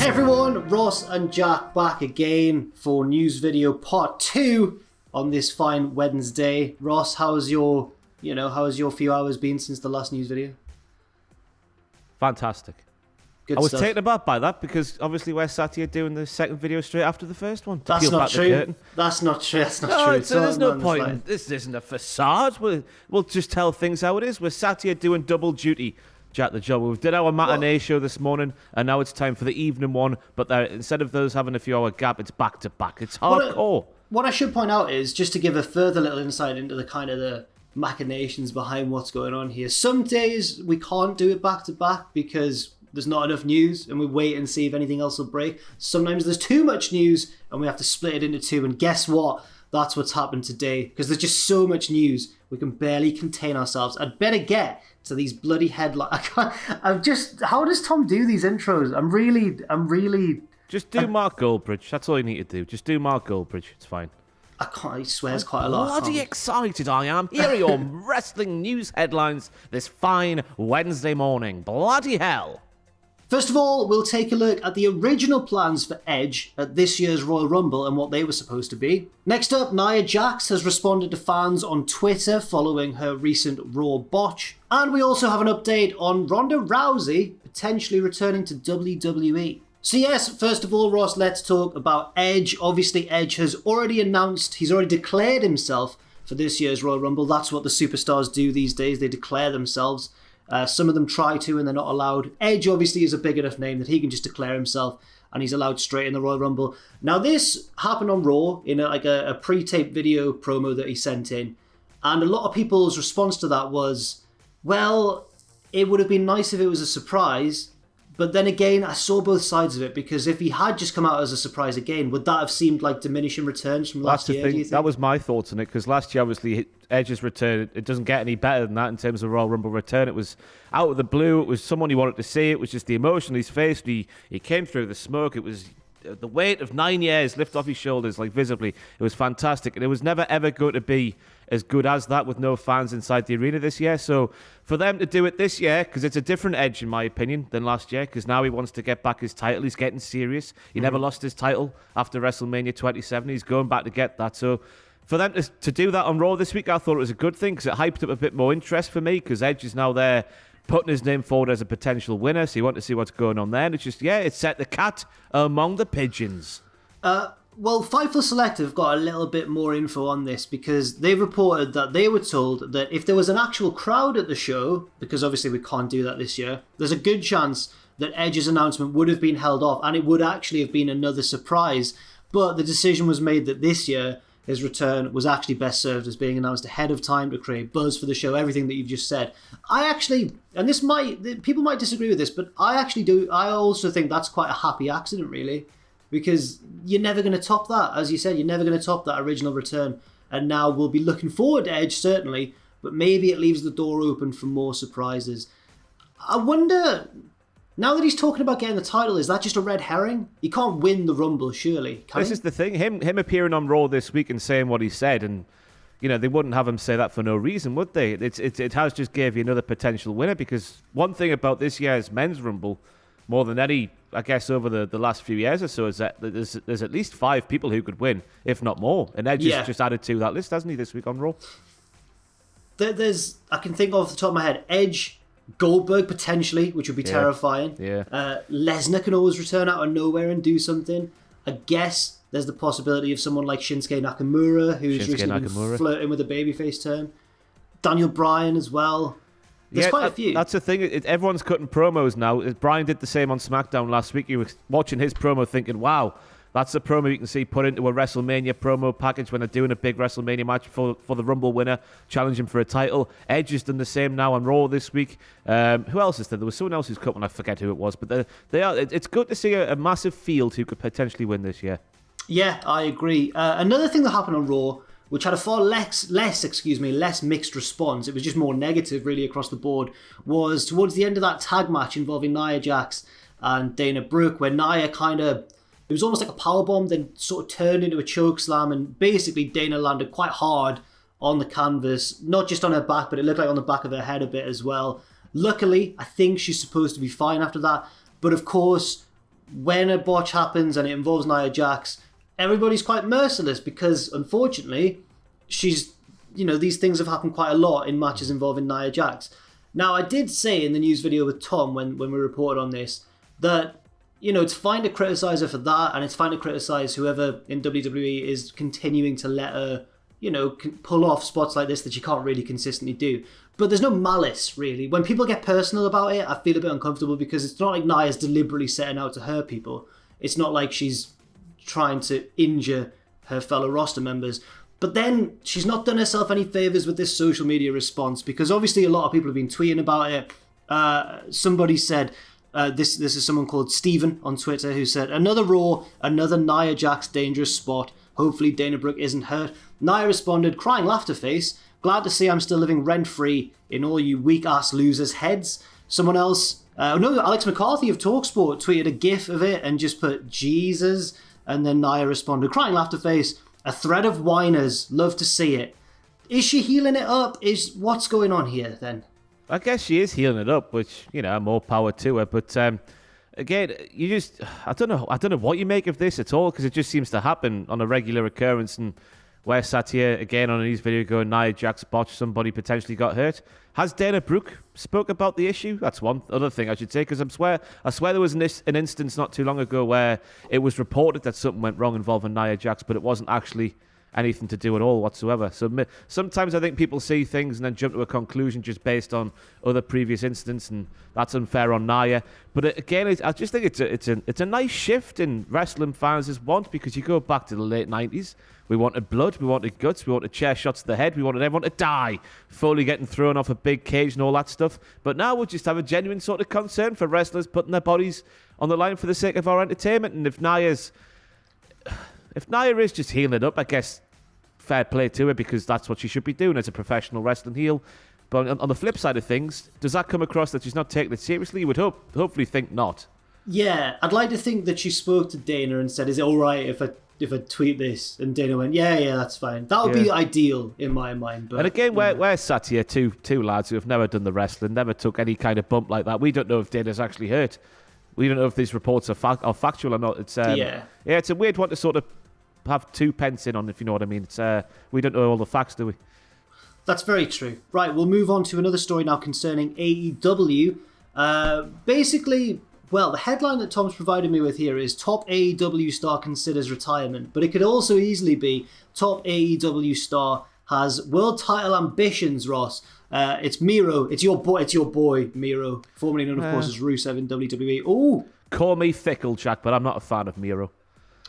Hey everyone, Ross and Jack back again for news video part 2 on this fine Wednesday. Ross, how's your few hours been since the last news video? Fantastic. Good I was stuff. taken aback by that because obviously we're sat here doing the second video straight after the first one. That's not true. That's not true. So there's no point. This isn't a facade. We'll just tell things how it is. We're sat here doing double duty. Jack the Job. We did our matinee show this morning, and now it's time for the evening one. But instead of those having a few hour gap, it's back to back. It's hardcore. What I should point out is, just to give a further little insight into the kind of the machinations behind what's going on here. Some days we can't do it back to back because there's not enough news, and we wait and see if anything else will break. Sometimes there's too much news, and we have to split it into two. And guess what? That's what's happened today, because there's just so much news, we can barely contain ourselves. I'd better get to these bloody headlines. How does Tom do these intros? I'm really... Just do Mark Goldbridge. That's all you need to do. Just do Mark Goldbridge. It's fine. I can't, he swears quite a lot. Bloody excited I am. Here are your wrestling news headlines this fine Wednesday morning. Bloody hell. First of all, we'll take a look at the original plans for Edge at this year's Royal Rumble and what they were supposed to be. Next up, Nia Jax has responded to fans on Twitter following her recent Raw botch. And we also have an update on Ronda Rousey potentially returning to WWE. So yes, first of all, Ross, let's talk about Edge. Obviously, Edge has already announced, he's already declared himself for this year's Royal Rumble. That's what the superstars do these days. They declare themselves. Some of them try to and they're not allowed. Edge obviously is a big enough name that he can just declare himself and he's allowed straight in the Royal Rumble. Now this happened on Raw in a pre-taped video promo that he sent in, and a lot of people's response to that was, well, it would have been nice if it was a surprise. But then again, I saw both sides of it, because if he had just come out as a surprise again, would that have seemed like diminishing returns from last year? That's the thing. That was my thoughts on it, because last year, obviously, Edge's return, it doesn't get any better than that in terms of Royal Rumble return. It was out of the blue. It was someone you wanted to see. It was just the emotion he's faced. He came through the smoke. It was the weight of 9 years lift off his shoulders, like visibly. It was fantastic, and it was never ever going to be as good as that with no fans inside the arena this year. So for them to do it this year, because it's a different Edge in my opinion than last year, because now he wants to get back his title. He's getting serious. He never lost his title after WrestleMania 27. He's going back to get that. So for them to do that on Raw this week, I thought it was a good thing, because it hyped up a bit more interest for me, because Edge is now there putting his name forward as a potential winner. So you want to see what's going on there. And it's just, it set the cat among the pigeons. Well, Fightful Select have got a little bit more info on this, because they reported that they were told that if there was an actual crowd at the show, because obviously we can't do that this year, there's a good chance that Edge's announcement would have been held off, and it would actually have been another surprise. But the decision was made that this year his return was actually best served as being announced ahead of time to create buzz for the show, everything that you've just said. I actually, and people might disagree with this, but I also think that's quite a happy accident, really. Because you're never going to top that. As you said, you're never going to top that original return. And now we'll be looking forward to Edge, certainly. But maybe it leaves the door open for more surprises. I wonder, now that he's talking about getting the title, is that just a red herring? He can't win the Rumble, surely. This is the thing. Him appearing on Raw this week and saying what he said, and they wouldn't have him say that for no reason, would they? It has just gave you another potential winner, because one thing about this year's Men's Rumble, more than any, I guess, over the last few years or so, is that there's at least 5 people who could win, if not more. And Edge has just added to that list, hasn't he, this week on Raw? I can think off the top of my head, Edge, Goldberg potentially, which would be terrifying. Yeah. Lesnar can always return out of nowhere and do something. I guess there's the possibility of someone like Shinsuke Nakamura, who's recently been flirting with a babyface turn. Daniel Bryan as well. There's quite a few. That's the thing. Everyone's cutting promos now. Brian did the same on SmackDown last week. You were watching his promo thinking, wow, that's a promo you can see put into a WrestleMania promo package when they're doing a big WrestleMania match for the Rumble winner, challenging for a title. Edge has done the same now on Raw this week. Who else is there? There was someone else who's cut one. I forget who it was. But it's good to see a massive field who could potentially win this year. Yeah, I agree. Another thing that happened on Raw, which had a far less mixed response, it was just more negative really across the board, was towards the end of that tag match involving Nia Jax and Dana Brooke, where Nia it was almost like a powerbomb, then sort of turned into a chokeslam, and basically Dana landed quite hard on the canvas, not just on her back, but it looked like on the back of her head a bit as well. Luckily, I think she's supposed to be fine after that, but of course, when a botch happens and it involves Nia Jax, everybody's quite merciless because, unfortunately, she's, these things have happened quite a lot in matches involving Nia Jax. Now, I did say in the news video with Tom when we reported on this that, it's fine to criticise her for that, and it's fine to criticise whoever in WWE is continuing to let her, pull off spots like this that she can't really consistently do. But there's no malice, really. When people get personal about it, I feel a bit uncomfortable because it's not like Nia's deliberately setting out to hurt people. It's not like she's trying to injure her fellow roster members. But then she's not done herself any favours with this social media response because obviously a lot of people have been tweeting about it. Somebody said, this is someone called Steven on Twitter who said, another Raw, another Nia Jax dangerous spot. Hopefully Dana Brooke isn't hurt. Nia responded, crying laughter face. Glad to see I'm still living rent-free in all you weak-ass losers' heads. Someone else, Alex McCarthy of TalkSport tweeted a gif of it and just put Jesus. And then Nia responded, crying laughter face. A thread of whiners. Love to see it. Is she healing it up? What's going on here then? I guess she is healing it up, which, more power to her. But again, I don't know what you make of this at all, because it just seems to happen on a regular occurrence. And we're sat here again on a news video going, Nia Jax botched, somebody potentially got hurt. Has Dana Brooke spoke about the issue? That's one other thing I should say, because I swear there was an instance not too long ago where it was reported that something went wrong involving Nia Jax, but it wasn't actually anything to do at all whatsoever. So sometimes I think people see things and then jump to a conclusion just based on other previous incidents, and that's unfair on Nia. But again, I just think it's a nice shift in wrestling fans' want, because you go back to the late 90s. We wanted blood, we wanted guts, we wanted chair shots to the head, we wanted everyone to die, Foley getting thrown off a big cage and all that stuff. But now we just have a genuine sort of concern for wrestlers putting their bodies on the line for the sake of our entertainment. And if Nia is just healing it up, I guess fair play to her, because that's what she should be doing as a professional wrestling heel. But on the flip side of things, does that come across that she's not taking it seriously? You would hopefully think not. Yeah, I'd like to think that she spoke to Dana and said, is it all right if I tweet this? And Dana went, yeah, that's fine. That would be ideal in my mind. But, and again, we're sat here, two lads who have never done the wrestling, never took any kind of bump like that. We don't know if Dana's actually hurt. We don't know if these reports are factual or not. It's it's a weird one to sort of have 2 pence in on, if you know what I mean. It's we don't know all the facts, do we? That's very true. Right, we'll move on to another story now concerning AEW. Basically, well, the headline that Tom's provided me with here is top AEW star considers retirement, but it could also easily be top AEW star has world title ambitions, Ross. It's Miro. It's your boy, Miro, formerly known, of course, as Rusev in WWE. Ooh. Call me fickle, Jack, but I'm not a fan of Miro.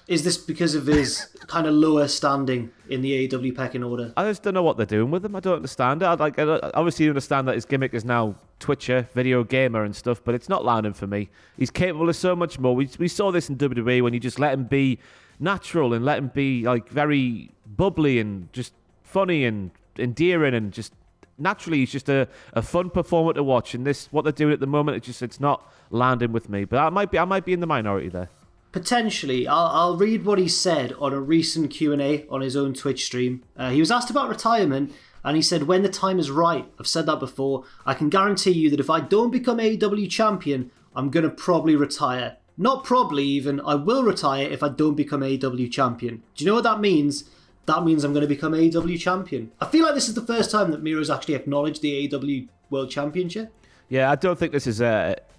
Is this because of his kind of lower standing in the AEW pecking order? I just don't know what they're doing with him. I don't understand it. I obviously understand that his gimmick is now Twitcher, video gamer and stuff, but it's not landing for me. He's capable of so much more. We saw this in WWE when you just let him be natural and let him be like very bubbly and just funny and endearing, and just naturally he's just a fun performer to watch. And this, what they're doing at the moment, it's not landing with me. But I might be in the minority there. Potentially. I'll read what he said on a recent Q&A on his own Twitch stream. He was asked about retirement, and he said, when the time is right, I've said that before, I can guarantee you that if I don't become AEW champion, I'm going to probably retire. Not probably even, I will retire if I don't become AEW champion. Do you know what that means? That means I'm going to become AEW champion. I feel like this is the first time that Miro's actually acknowledged the AEW World Championship. Yeah, I don't think this is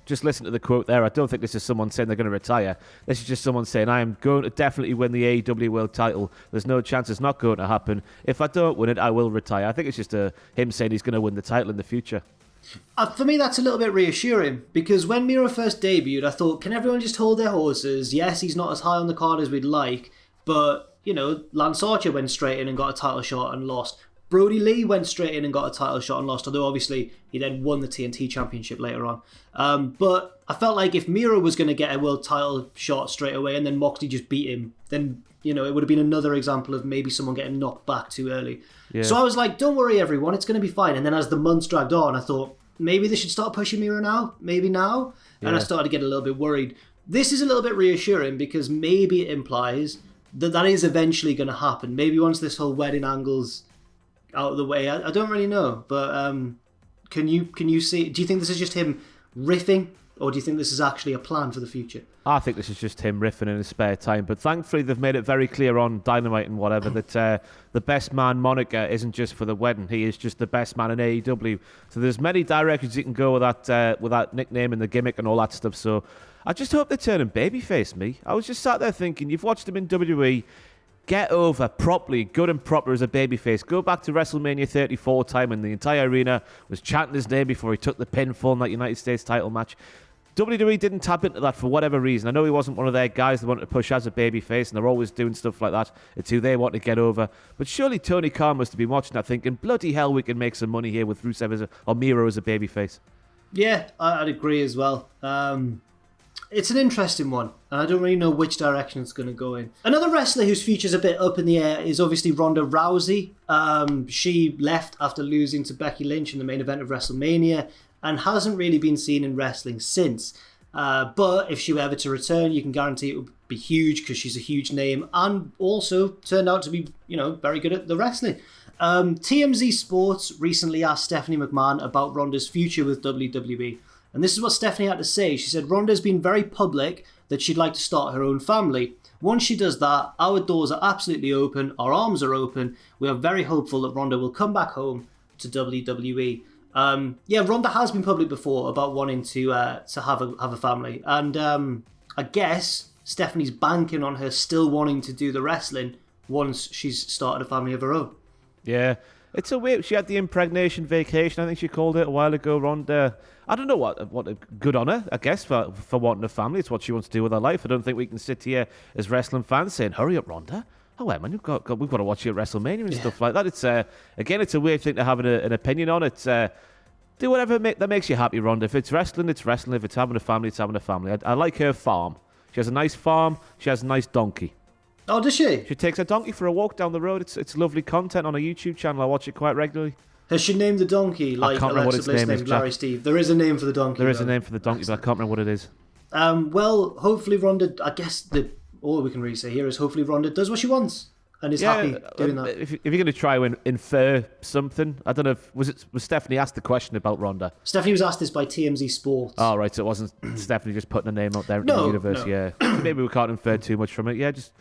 just listen to the quote there. I don't think this is someone saying they're going to retire. This is just someone saying, I am going to definitely win the AEW World title. There's no chance it's not going to happen. If I don't win it, I will retire. I think it's just him saying he's going to win the title in the future. For me, that's a little bit reassuring, because when Miro first debuted, I thought, can everyone just hold their horses? Yes, he's not as high on the card as we'd like, but, Lance Archer went straight in and got a title shot and lost. Brody Lee went straight in and got a title shot and lost, although obviously he then won the TNT Championship later on. But I felt like if Miro was going to get a world title shot straight away and then Moxley just beat him, then, it would have been another example of maybe someone getting knocked back too early. Yeah. So I was like, don't worry, everyone, it's going to be fine. And then as the months dragged on, I thought, maybe they should start pushing Miro now, maybe now. Yeah. And I started to get a little bit worried. This is a little bit reassuring, because maybe it implies that is eventually going to happen. Maybe once this whole wedding angle's out of the way. I don't really know, but can you see? Do you think this is just him riffing Or do you think this is actually a plan for the future? I think this is just him riffing in his spare time. But thankfully, they've made it very clear on Dynamite and whatever that the best man moniker isn't just for the wedding. He is just the best man in AEW. So there's many directions you can go with that nickname and the gimmick and all that stuff. So I just hope they turn him babyface, me. I was just sat there thinking, you've watched him in WWE. Get over properly, good and proper as a babyface. Go back to WrestleMania 34 time and the entire arena was chanting his name before he took the pinfall in that United States title match. WWE didn't tap into that for whatever reason. I know he wasn't one of their guys they wanted to push as a babyface, and they're always doing stuff like that. It's who they want to get over. But surely Tony Khan must have been watching that thinking, bloody hell, we can make some money here with Rusev or Miro as a babyface. Yeah, I'd agree as well. It's an interesting one, and I don't really know which direction it's going to go in. Another wrestler whose future's a bit up in the air is obviously Ronda Rousey. She left after losing to Becky Lynch in the main event of WrestleMania, and hasn't really been seen in wrestling since. But if she were ever to return, you can guarantee it would be huge because she's a huge name and also turned out to be, very good at the wrestling. TMZ Sports recently asked Stephanie McMahon about Ronda's future with WWE. And this is what Stephanie had to say. She said, Ronda's been very public that she'd like to start her own family. Once she does that, our doors are absolutely open, our arms are open. We are very hopeful that Ronda will come back home to WWE. Ronda has been public before about wanting to have a family, and I guess Stephanie's banking on her still wanting to do the wrestling once she's started a family of her own. Yeah, it's a weird. She had the impregnation vacation, I think she called it a while ago. Ronda, I don't know what good on her, I guess, for wanting a family. It's what she wants to do with her life. I don't think we can sit here as wrestling fans saying, "Hurry up, Ronda." Oh, man, we've got to watch you at WrestleMania and stuff like that. It's it's a weird thing to have an opinion on. It's do whatever that makes you happy, Ronda. If it's wrestling, it's wrestling. If it's having a family, it's having a family. I like her farm. She has a nice farm. She has a nice donkey. Oh, does she? She takes her donkey for a walk down the road. It's lovely content on her YouTube channel. I watch it quite regularly. Has she named the donkey like Alexa Bliss named Larry Steve? There is a name for the donkey. There is a name for the donkey, but I can't remember what it is. Well, hopefully Ronda, I guess all we can really say here is hopefully Ronda does what she wants and is happy doing that. If you're going to try and infer something, I don't know if was Stephanie asked the question about Ronda. Stephanie was asked this by TMZ Sports. Oh, right, so it wasn't Stephanie just putting a name out there in the universe. No. Yeah, maybe we can't infer too much from it. Yeah, just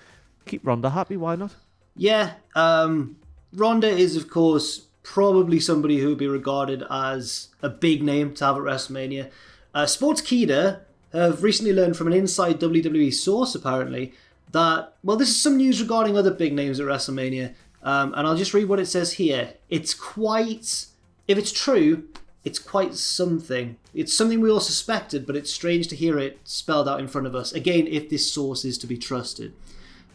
keep Ronda happy. Why not? Yeah, Ronda is of course probably somebody who would be regarded as a big name to have at WrestleMania. Sportskeeda have recently learned from an inside WWE source, apparently, that, well, this is some news regarding other big names at WrestleMania, and I'll just read what it says here. It's quite, if it's true, it's quite something. It's something we all suspected, but it's strange to hear it spelled out in front of us. Again, if this source is to be trusted.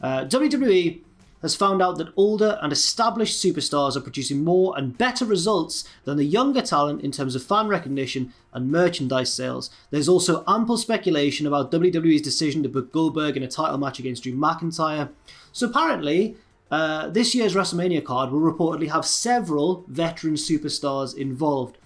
WWE has found out that older and established superstars are producing more and better results than the younger talent in terms of fan recognition and merchandise sales. There's also ample speculation about WWE's decision to book Goldberg in a title match against Drew McIntyre. So apparently, this year's WrestleMania card will reportedly have several veteran superstars involved.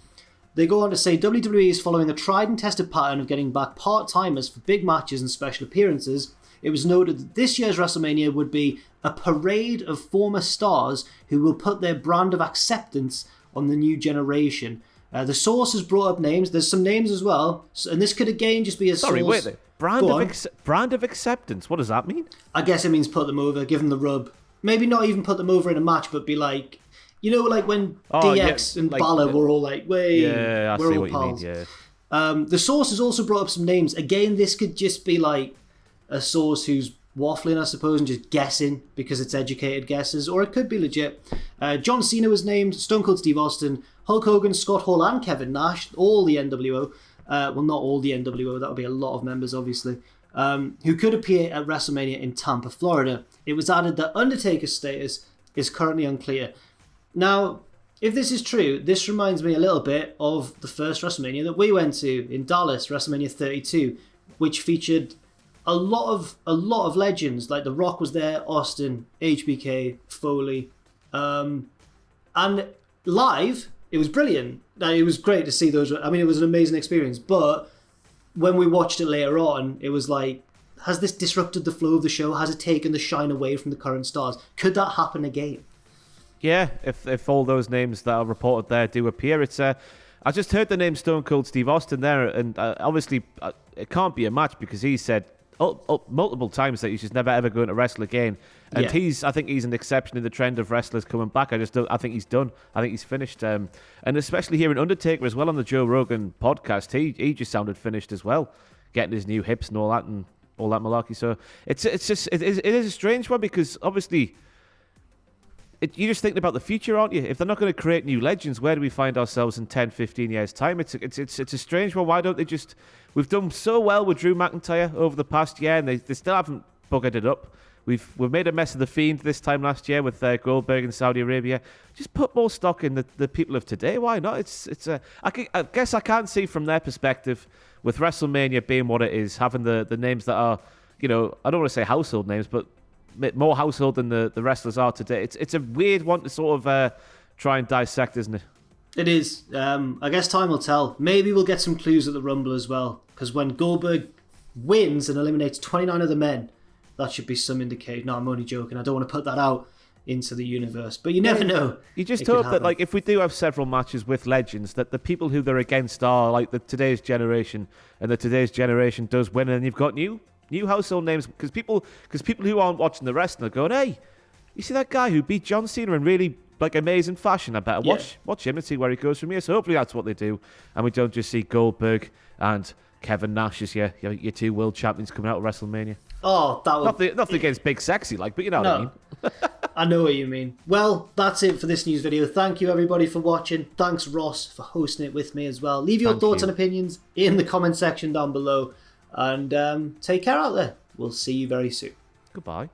They go on to say WWE is following a tried and tested pattern of getting back part-timers for big matches and special appearances. It was noted that this year's WrestleMania would be a parade of former stars who will put their brand of acceptance on the new generation. The source has brought up names. There's some names as well. And this could again just be a Sorry, wait there. Brand of acceptance. What does that mean? I guess it means put them over, give them the rub. Maybe not even put them over in a match, but be like, like when DX and Balor were all like, we're all pals. The source has also brought up some names. Again, this could just be like a source who's waffling, I suppose, and just guessing because it's educated guesses, or it could be legit. John Cena was named, Stone Cold Steve Austin, Hulk Hogan, Scott Hall, and Kevin Nash, all the NWO. Well, not all the NWO, that would be a lot of members, obviously, who could appear at WrestleMania in Tampa, Florida. It was added that Undertaker's status is currently unclear. Now, if this is true, this reminds me a little bit of the first WrestleMania that we went to in Dallas, WrestleMania 32, which featured a lot of legends. Like The Rock was there, Austin, HBK, Foley, and live it was brilliant. It was great to see those. I mean, it was an amazing experience. But when we watched it later on, it was like, has this disrupted the flow of the show? Has it taken the shine away from the current stars? Could that happen again? Yeah, if all those names that are reported there do appear, it's I just heard the name Stone Cold Steve Austin there, and obviously it can't be a match because he said multiple times that he's just never ever going to wrestle again. And I think he's an exception in the trend of wrestlers coming back. I think he's done. I think he's finished. And especially hearing Undertaker as well on the Joe Rogan podcast, he just sounded finished as well, getting his new hips and all that malarkey. So it is a strange one because obviously. You're just thinking about the future, aren't you? If they're not going to create new legends, where do we find ourselves in 10, 15 years' time? It's a strange one. Why don't they just... We've done so well with Drew McIntyre over the past year, and they still haven't buggered it up. We've made a mess of The Fiend this time last year with Goldberg in Saudi Arabia. Just put more stock in the people of today. Why not? I guess I can't see from their perspective, with WrestleMania being what it is, having the names that are, I don't want to say household names, but more household than the wrestlers are today. It's a weird one to sort of try and dissect, isn't it? It is. I guess time will tell. Maybe we'll get some clues at the Rumble as well, because when Goldberg wins and eliminates 29 of the men, that should be some indication. No, I'm only joking. I don't want to put that out into the universe, but you never know. You just hope that, like, if we do have several matches with legends, that the people who they're against are like today's generation, and the today's generation does win, and you've got new household names, because people who aren't watching the wrestling are going, hey, you see that guy who beat John Cena in really like amazing fashion? I better watch him and see where he goes from here. So hopefully that's what they do, and we don't just see Goldberg and Kevin Nash as your two world champions coming out of WrestleMania. Oh, that would... Nothing against Big Sexy, but you know what I mean. I know what you mean. Well, that's it for this news video. Thank you, everybody, for watching. Thanks, Ross, for hosting it with me as well. Leave your thoughts and opinions in the comment section down below. And take care out there. We'll see you very soon. Goodbye.